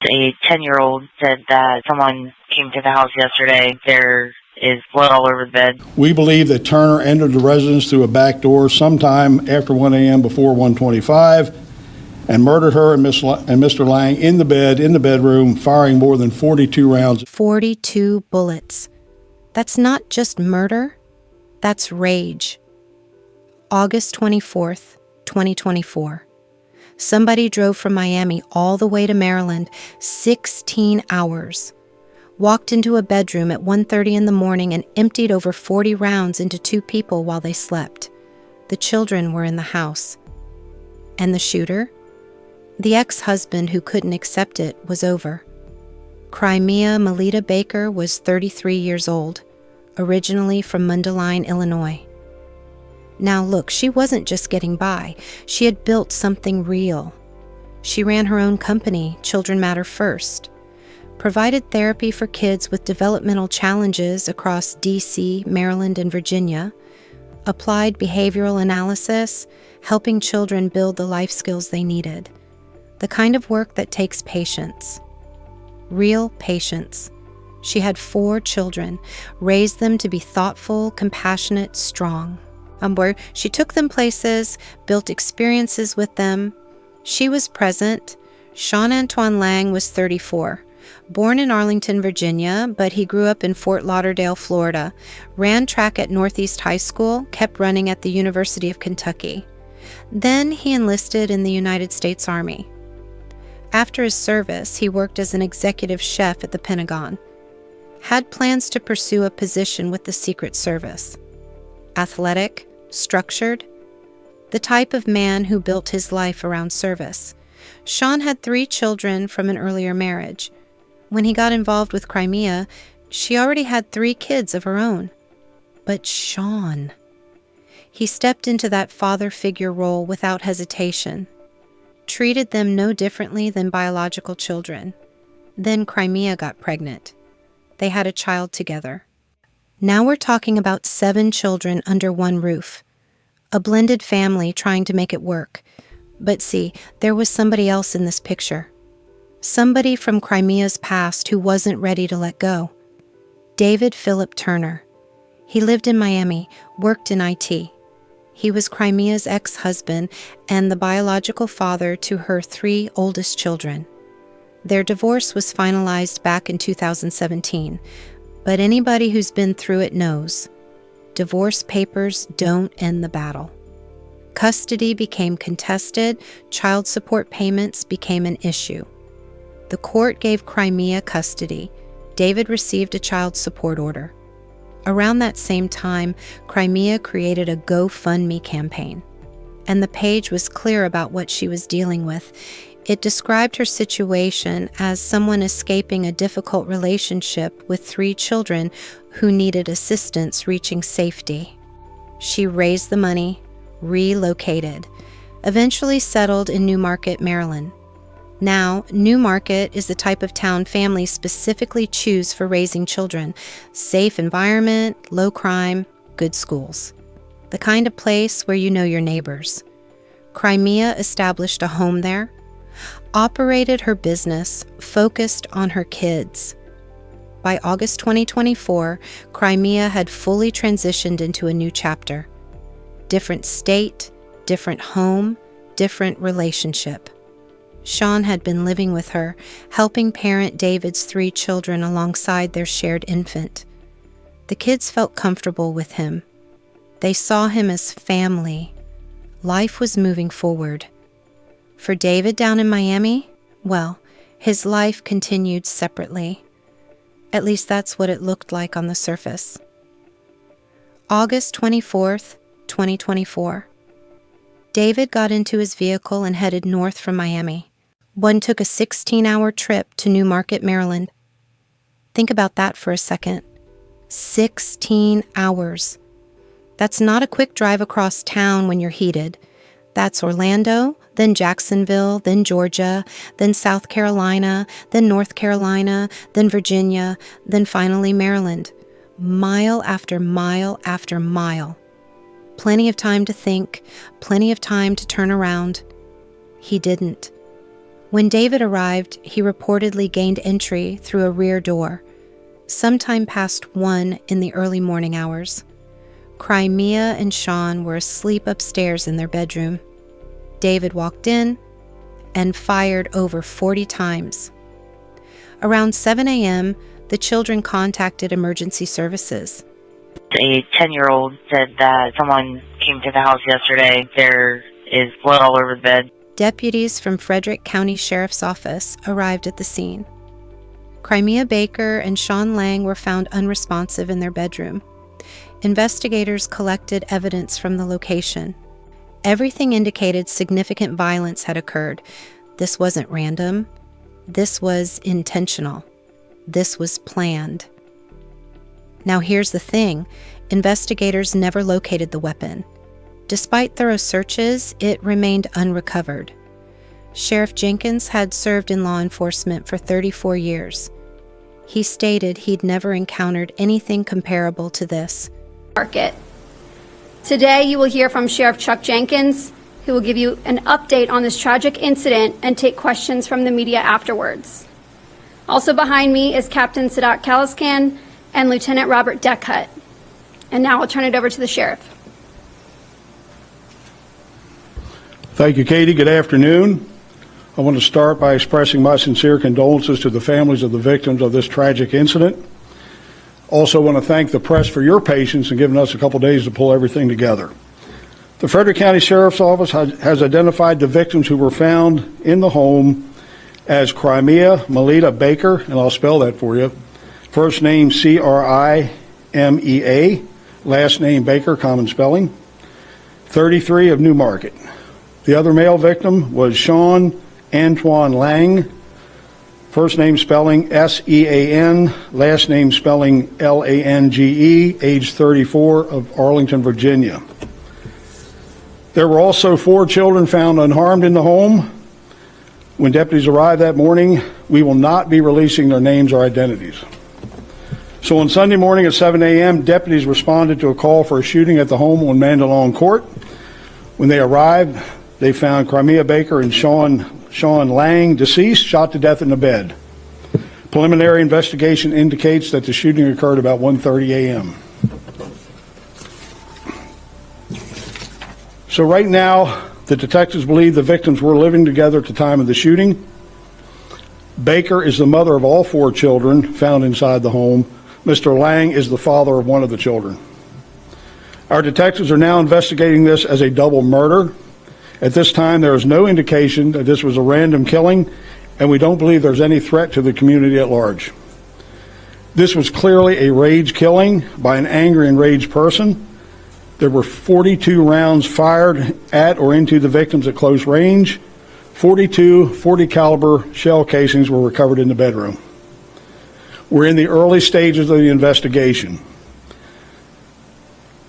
a 10-year-old said that someone came to the house yesterday. There is blood all over the bed. We believe that Turner entered the residence through a back door sometime after 1 a.m. before 1:25 and murdered her and Mr. Lang in the bedroom, firing more than 42 rounds. 42 bullets. That's not just murder, that's rage. August 24th, 2024. Somebody drove from Miami all the way to Maryland, 16 hours. Walked into a bedroom at 1:30 in the morning and emptied over 40 rounds into 2 people while they slept. The children were in the house. And the shooter? The ex-husband who couldn't accept it was over. Crimea Melita Baker was 33 years old, originally from Mundelein, Illinois. Now look, she wasn't just getting by. She had built something real. She ran her own company, Children Matter First, provided therapy for kids with developmental challenges across D.C., Maryland, and Virginia, applied behavioral analysis, helping children build the life skills they needed. The kind of work that takes patience. Real patience. She had 4 children, raised them to be thoughtful, compassionate, strong. She took them places, built experiences with them. She was present. Shaun Antoine Lang was 34. Born in Arlington, Virginia, but he grew up in Fort Lauderdale, Florida, ran track at Northeast High School, kept running at the University of Kentucky. Then he enlisted in the United States Army. After his service, he worked as an executive chef at the Pentagon. Had plans to pursue a position with the Secret Service. Athletic, structured, the type of man who built his life around service. Shaun had 3 children from an earlier marriage. When he got involved with Crimea, she already had 3 kids of her own. But Shaun, he stepped into that father figure role without hesitation, treated them no differently than biological children. Then Crimea got pregnant. They had a child together. Now we're talking about 7 children under one roof. A blended family trying to make it work. But see, there was somebody else in this picture. Somebody from Crimea's past who wasn't ready to let go. David Philip Turner. He lived in Miami, worked in IT. He was Crimea's ex-husband and the biological father to her 3 oldest children. Their divorce was finalized back in 2017. But anybody who's been through it knows, divorce papers don't end the battle. Custody became contested, child support payments became an issue. The court gave Crimea custody. David received a child support order. Around that same time, Crimea created a GoFundMe campaign, and the page was clear about what she was dealing with. It described her situation as someone escaping a difficult relationship with 3 children who needed assistance reaching safety. She raised the money, relocated, eventually settled in New Market, Maryland. Now, New Market is the type of town families specifically choose for raising children. Safe environment, low crime, good schools. The kind of place where you know your neighbors. Crimea established a home there, operated her business, focused on her kids. By August 2024, Crimea had fully transitioned into a new chapter. Different state, different home, different relationship. Shaun had been living with her, helping parent David's 3 children alongside their shared infant. The kids felt comfortable with him. They saw him as family. Life was moving forward. For David down in Miami, well, his life continued separately. At least that's what it looked like on the surface. August 24th, 2024. David got into his vehicle and headed north from Miami. One took a 16-hour trip to New Market, Maryland. Think about that for a second. 16 hours. That's not a quick drive across town when you're heated. That's Orlando, then Jacksonville, then Georgia, then South Carolina, then North Carolina, then Virginia, then finally Maryland. Mile after mile after mile. Plenty of time to think, plenty of time to turn around. He didn't. When David arrived, he reportedly gained entry through a rear door, sometime past 1 in the early morning hours. Crimea and Shaun were asleep upstairs in their bedroom. David walked in and fired over 40 times. Around 7 a.m., the children contacted emergency services. A 10-year-old said that someone came to the house yesterday. There is blood all over the bed. Deputies from Frederick County Sheriff's Office arrived at the scene. Crimea Baker and Shaun Lang were found unresponsive in their bedroom. Investigators collected evidence from the location. Everything indicated significant violence had occurred. This wasn't random. This was intentional. This was planned. Now here's the thing. Investigators never located the weapon. Despite thorough searches, it remained unrecovered. Sheriff Jenkins had served in law enforcement for 34 years. He stated he'd never encountered anything comparable to this. Market. Today you will hear from Sheriff Chuck Jenkins, who will give you an update on this tragic incident and take questions from the media afterwards. Also behind me is Captain Sadat Kaliskan and Lieutenant Robert Deckhut. And now I'll turn it over to the Sheriff. Thank you, Katie. Good afternoon. I want to start by expressing my sincere condolences to the families of the victims of this tragic incident. Also want to thank the press for your patience in giving us a couple days to pull everything together. The Frederick County Sheriff's Office has identified the victims who were found in the home as Crimea Melita Baker, and I'll spell that for you. First name Crimea, last name Baker, common spelling, 33 of Newmarket. The other male victim was Shaun Antoine Lang, first name spelling Sean, last name spelling Lange, age 34, of Arlington, Virginia. There were also 4 children found unharmed in the home. When deputies arrived that morning, we will not be releasing their names or identities. So on Sunday morning at 7 a.m., deputies responded to a call for a shooting at the home on Mandalone Court. When they arrived, they found Crimea Baker and Shaun Lang deceased, shot to death in the bed. Preliminary investigation indicates that the shooting occurred about 1:30 a.m. So right now, the detectives believe the victims were living together at the time of the shooting. Baker is the mother of all 4 children found inside the home. Mr. Lang is the father of one of the children. Our detectives are now investigating this as a double murder. At this time, there is no indication that this was a random killing, and we don't believe there's any threat to the community at large. This was clearly a rage killing by an angry, enraged person. There were 42 rounds fired at or into the victims at close range. 42 .40 caliber shell casings were recovered in the bedroom. We're in the early stages of the investigation.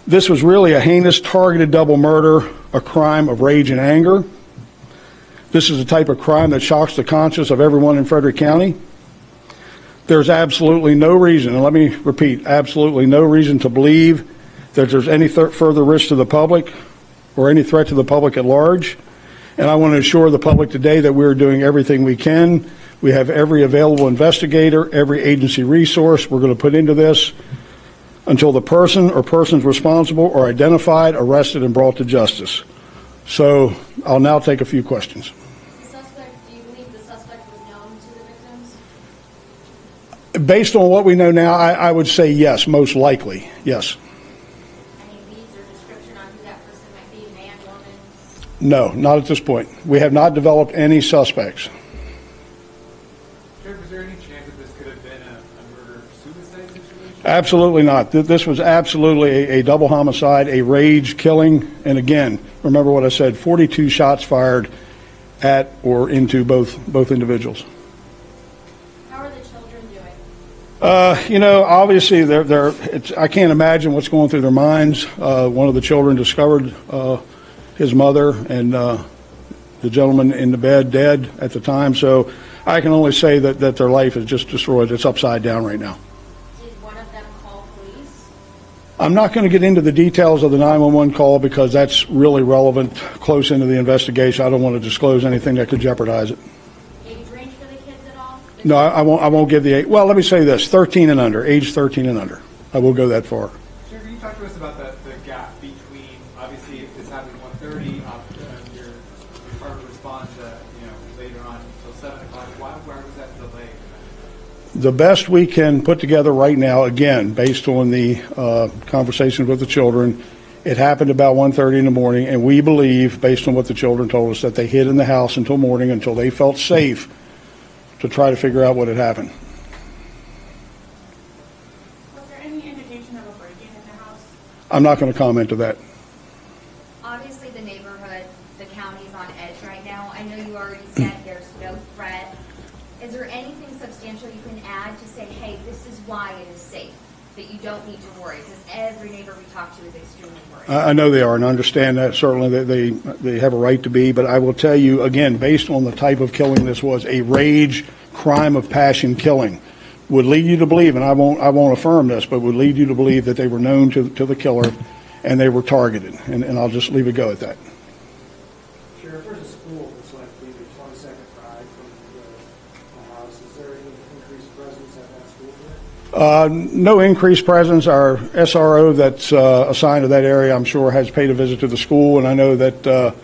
This was really a heinous targeted double murder, a crime of rage and anger. This is the type of crime that shocks the conscience of everyone in Frederick County. There's absolutely no reason, and let me repeat, absolutely no reason to believe that there's any further risk to the public or any threat to the public at large. And I want to assure the public today that we're doing everything we can. We have every available investigator, every agency resource we're going to put into this until the person or persons responsible are identified, arrested, and brought to justice. So I'll now take a few questions. Do you believe the suspect was known to the victims? Based on what we know now, I would say yes, most likely, yes. Any leads or description on who that person might be, man, woman? No, not at this point. We have not developed any suspects. Sheriff, is there any chance that this could have been a murder-suicide situation? Absolutely not. This was absolutely a double homicide, a rage killing. And again, remember what I said, 42 shots fired at or into both individuals. How are the children doing? Obviously, I can't imagine what's going through their minds. One of the children discovered his mother and the gentleman in the bed dead at the time. So I can only say that their life is just destroyed. It's upside down right now. Did one of them call police? I'm not going to get into the details of the 911 call because that's really relevant close into the investigation. I don't want to disclose anything that could jeopardize it. No, I won't give the age. Well, let me say this, 13 and under, age 13 and under. I will go that far. Sheriff, can you talk to us about the gap between, obviously, if this happened at 1:30, your department responds, later on until 7 o'clock. Why was that delay? The best we can put together right now, again, based on the conversations with the children, it happened about 1:30 in the morning, and we believe, based on what the children told us, that they hid in the house until morning, until they felt safe to try to figure out what had happened. Was there any indication of a break-in in the house? I'm not going to comment to that. Obviously, the neighborhood, the county's on edge right now. I know you already said there's no threat. Is there anything substantial you can add to say, hey, this is why it is safe, that you don't need to worry? Because every neighbor we talk to is extremely worried. I know they are, and I understand that. Certainly, they have a right to be. But I will tell you, again, based on the type of killing this was, a rage, crime of passion killing, would lead you to believe, and I won't affirm this, but would lead you to believe that they were known to the killer and they were targeted. And I'll just leave it go at that. Sheriff, there's a school that's like maybe a 20-second drive from the house. Is there any increased presence at that school today? No increased presence. Our SRO that's assigned to that area, I'm sure, has paid a visit to the school, and I know that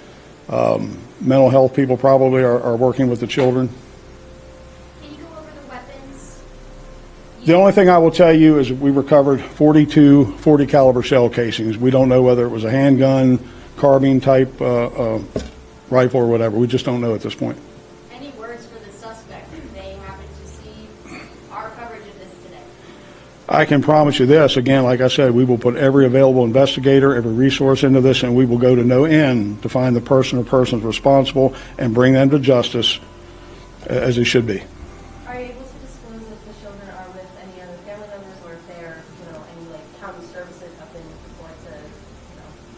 mental health people probably are working with the children. Can you go over the weapons? The only thing I will tell you is we recovered 42 40 caliber shell casings. We don't know whether it was a handgun, carbine type rifle or whatever. We just don't know at this point. Any words for the suspect if they happen to see our coverage of this today? I can promise you this, again, like I said, we will put every available investigator, every resource into this, and we will go to no end to find the person or persons responsible and bring them to justice as they should be. Are you able to disclose if the children are with any other family members, or if they're, any county services have been brought to,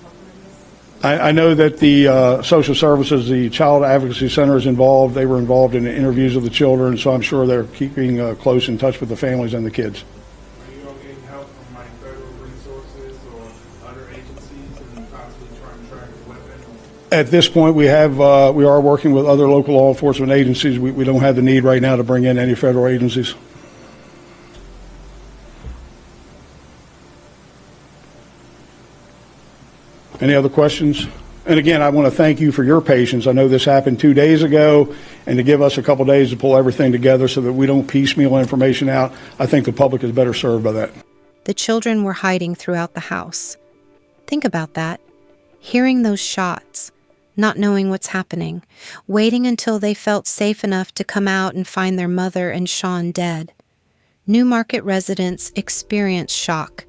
help them in this? I know that the social services, the Child Advocacy Center is involved. They were involved in the interviews of the children, so I'm sure they're keeping close in touch with the families and the kids. Are you all getting help from federal resources or other agencies and possibly trying to track the weapon? At this point, we are working with other local law enforcement agencies. We don't have the need right now to bring in any federal agencies. Any other questions? And again, I want to thank you for your patience. I know this happened 2 days ago, and to give us a couple days to pull everything together so that we don't piecemeal information out, I think the public is better served by that. The children were hiding throughout the house. Think about that. Hearing those shots, not knowing what's happening, waiting until they felt safe enough to come out and find their mother and Shaun dead. Newmarket residents experienced shock.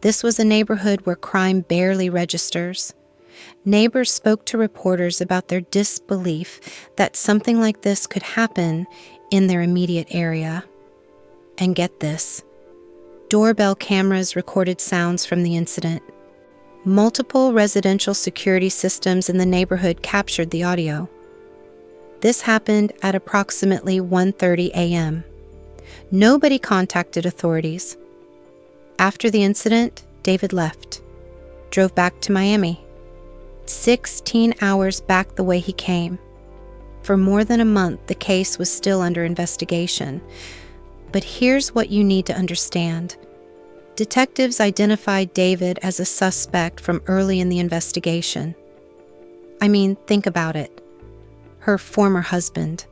This was a neighborhood where crime barely registers. Neighbors spoke to reporters about their disbelief that something like this could happen in their immediate area. And get this, doorbell cameras recorded sounds from the incident. Multiple residential security systems in the neighborhood captured the audio. This happened at approximately 1:30 a.m. Nobody contacted authorities. After the incident, David left, drove back to Miami. 16 hours back the way he came. For more than a month, the case was still under investigation. But here's what you need to understand. Detectives identified David as a suspect from early in the investigation. I mean, think about it. Her former husband,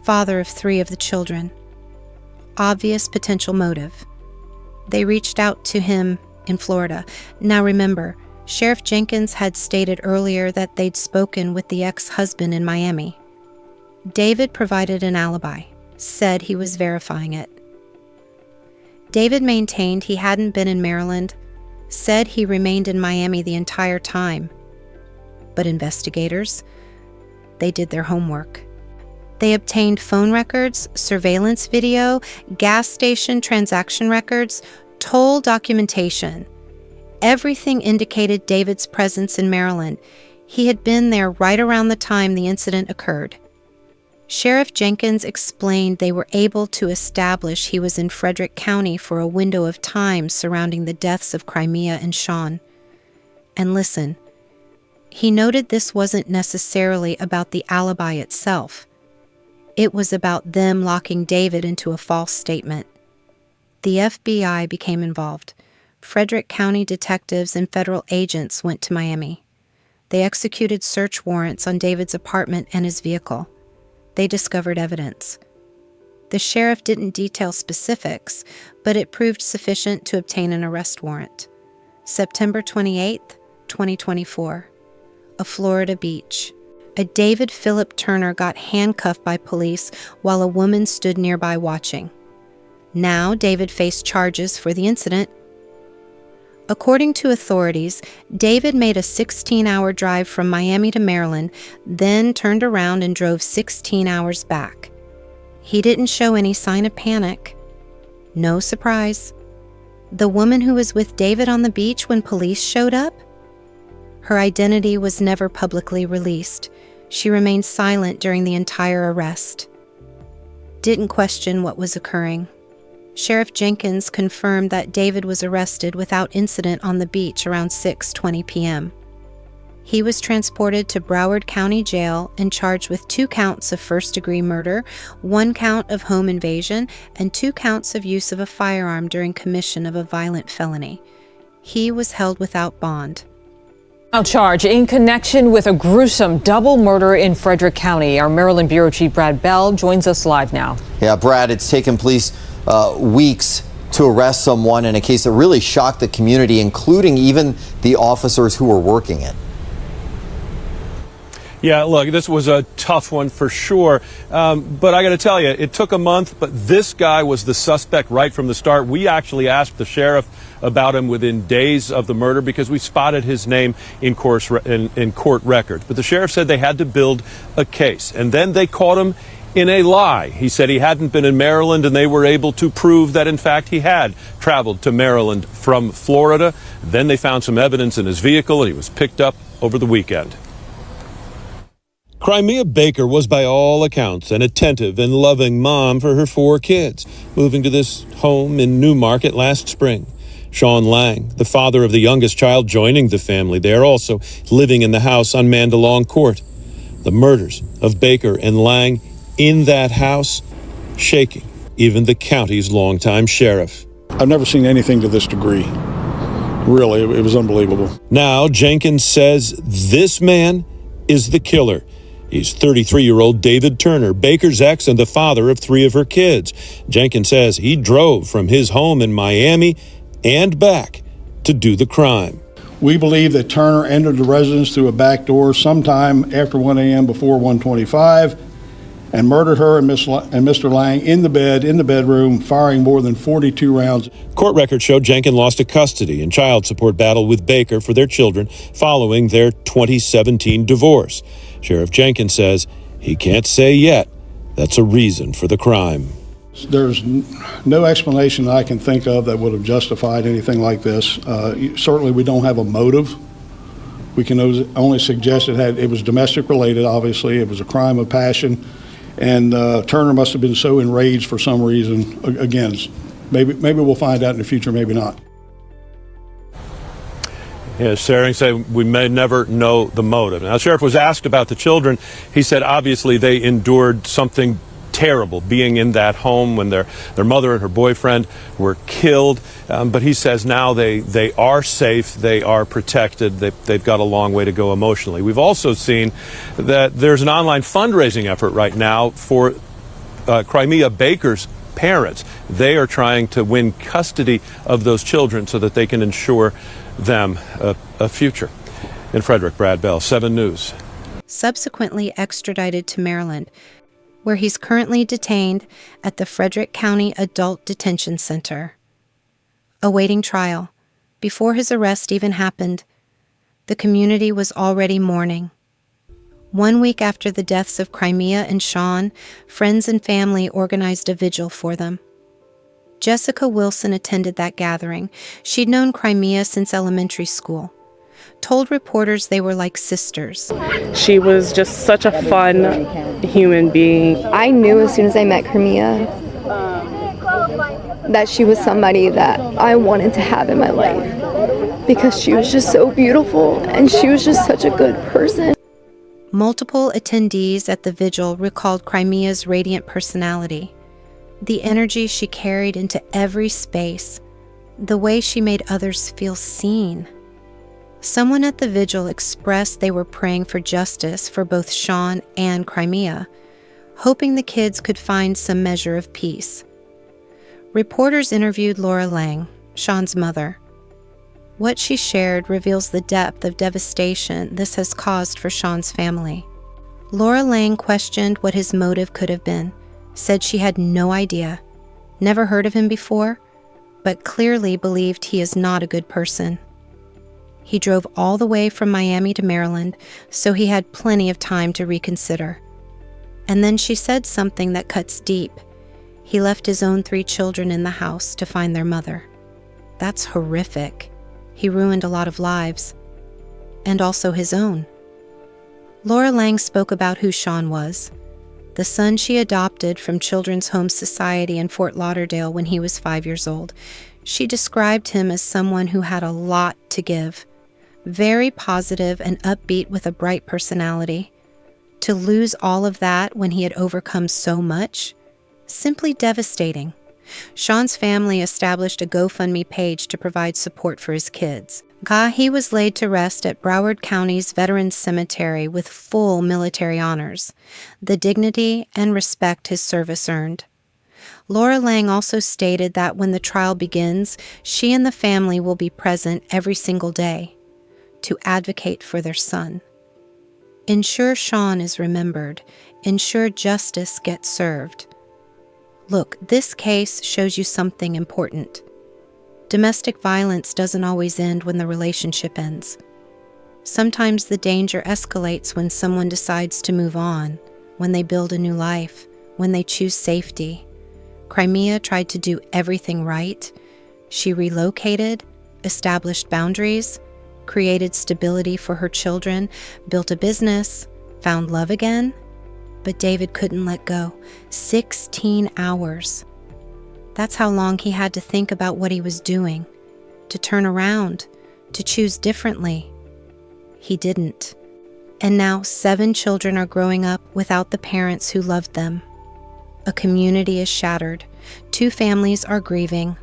father of 3 of the children. Obvious potential motive. They reached out to him in Florida. Now remember, Sheriff Jenkins had stated earlier that they'd spoken with the ex-husband in Miami. David provided an alibi, said he was verifying it. David maintained he hadn't been in Maryland, said he remained in Miami the entire time. But investigators, they did their homework. They obtained phone records, surveillance video, gas station transaction records, toll documentation. Everything indicated David's presence in Maryland. He had been there right around the time the incident occurred. Sheriff Jenkins explained they were able to establish he was in Frederick County for a window of time surrounding the deaths of Crimea and Shaun. And listen, he noted this wasn't necessarily about the alibi itself. It was about them locking David into a false statement. The FBI became involved. Frederick County detectives and federal agents went to Miami. They executed search warrants on David's apartment and his vehicle. They discovered evidence. The sheriff didn't detail specifics, but it proved sufficient to obtain an arrest warrant. September 28, 2024. A Florida beach. A David Philip Turner got handcuffed by police while a woman stood nearby watching. Now David faced charges for the incident. According to authorities, David made a 16-hour drive from Miami to Maryland, then turned around and drove 16 hours back. He didn't show any sign of panic. No surprise. The woman who was with David on the beach when police showed up? Her identity was never publicly released. She remained silent during the entire arrest. Didn't question what was occurring. Sheriff Jenkins confirmed that David was arrested without incident on the beach around 6:20 p.m. He was transported to Broward County Jail and charged with 2 counts of first-degree murder, 1 count of home invasion, and 2 counts of use of a firearm during commission of a violent felony. He was held without bond. Now charged in connection with a gruesome double murder in Frederick County. Our Maryland Bureau Chief Brad Bell joins us live now. Yeah, Brad, it's taken police weeks to arrest someone in a case that really shocked the community, including even the officers who were working it. Yeah, look, this was a tough one for sure. But I got to tell you, it took a month, but this guy was the suspect right from the start. We actually asked the sheriff about him within days of the murder because we spotted his name in court records. But the sheriff said they had to build a case. And then they caught him in a lie. He said he hadn't been in Maryland, and they were able to prove that, in fact, he had traveled to Maryland from Florida. Then they found some evidence in his vehicle, and he was picked up over the weekend. Crimea Baker was, by all accounts, an attentive and loving mom for her 4 kids, moving to this home in Newmarket last spring. Shaun Lang, the father of the youngest child, joining the family there, also living in the house on Mandalong Court. The murders of Baker and Lang in that house, shaking even the county's longtime sheriff. I've never seen anything to this degree. Really, it was unbelievable. Now, Jenkins says this man is the killer. He's 33-year-old David Turner, Baker's ex and the father of 3 of her kids. Jenkins says he drove from his home in Miami and back to do the crime. We believe that Turner entered the residence through a back door sometime after 1 a.m. before 1:25 and murdered her and Mr. Lang in the bedroom, firing more than 42 rounds. Court records show Jenkins lost a custody and child support battle with Baker for their children following their 2017 divorce. Sheriff Jenkins says he can't say yet that's a reason for the crime. There's no explanation I can think of that would have justified anything like this. Certainly we don't have a motive. We can only suggest it was domestic related, obviously. It was a crime of passion. And Turner must have been so enraged for some reason. Again, maybe we'll find out in the future, maybe not. Yes, Sarah said we may never know the motive. Now, the sheriff was asked about the children. He said obviously they endured something terrible being in that home when their mother and her boyfriend were killed. But he says now they are safe, they are protected, they've got a long way to go emotionally. We've also seen that there's an online fundraising effort right now for Crimea Baker's parents. They are trying to win custody of those children so that they can ensure them a future. In Frederick, Brad Bell, 7 News. Subsequently extradited to Maryland, where he's currently detained at the Frederick County Adult Detention Center, awaiting trial. Before his arrest even happened, the community was already mourning. 1 week after the deaths of Crimea and Shaun, friends and family organized a vigil for them. Jessica Wilson attended that gathering. She'd known Crimea since elementary school. Told reporters they were like sisters. She was just such a fun human being. I knew as soon as I met Crimea that she was somebody that I wanted to have in my life because she was just so beautiful and she was just such a good person. Multiple attendees at the vigil recalled Crimea's radiant personality, the energy she carried into every space, the way she made others feel seen. Someone at the vigil expressed they were praying for justice for both Shaun and Crimea, hoping the kids could find some measure of peace. Reporters interviewed Laura Lang, Shaun's mother. What she shared reveals the depth of devastation this has caused for Shaun's family. Laura Lang questioned what his motive could have been, said she had no idea, never heard of him before, but clearly believed he is not a good person. He drove all the way from Miami to Maryland, so he had plenty of time to reconsider. And then she said something that cuts deep. He left his own 3 children in the house to find their mother. That's horrific. He ruined a lot of lives, and also his own. Laura Lang spoke about who Shaun was, the son she adopted from Children's Home Society in Fort Lauderdale when he was 5 years old. She described him as someone who had a lot to give, very positive and upbeat with a bright personality. To lose all of that when he had overcome so much, simply devastating. Shaun's family established a GoFundMe page to provide support for his kids. He was laid to rest at Broward County's Veterans Cemetery with full military honors, the dignity and respect his service earned. Laura Lang also stated that when the trial begins, she and the family will be present every single day to advocate for their son. Ensure Shaun is remembered. Ensure justice gets served. Look, this case shows you something important. Domestic violence doesn't always end when the relationship ends. Sometimes the danger escalates when someone decides to move on, when they build a new life, when they choose safety. Crimea tried to do everything right. She relocated, established boundaries, created stability for her children, built a business, found love again. But David couldn't let go. 16 hours. That's how long he had to think about what he was doing, to turn around, to choose differently. He didn't. And now 7 children are growing up without the parents who loved them. A community is shattered. 2 families are grieving,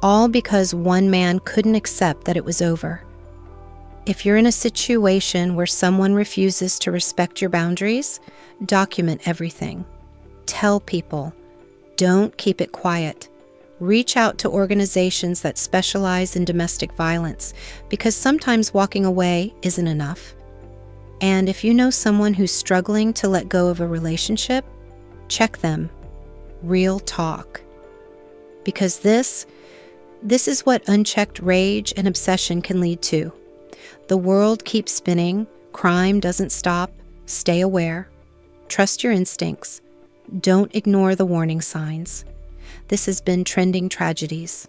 all because one man couldn't accept that it was over. If you're in a situation where someone refuses to respect your boundaries, document everything. Tell people. Don't keep it quiet. Reach out to organizations that specialize in domestic violence, because sometimes walking away isn't enough. And if you know someone who's struggling to let go of a relationship, check them. Real talk. Because this is what unchecked rage and obsession can lead to. The world keeps spinning. Crime doesn't stop. Stay aware. Trust your instincts. Don't ignore the warning signs. This has been Trending Tragedies.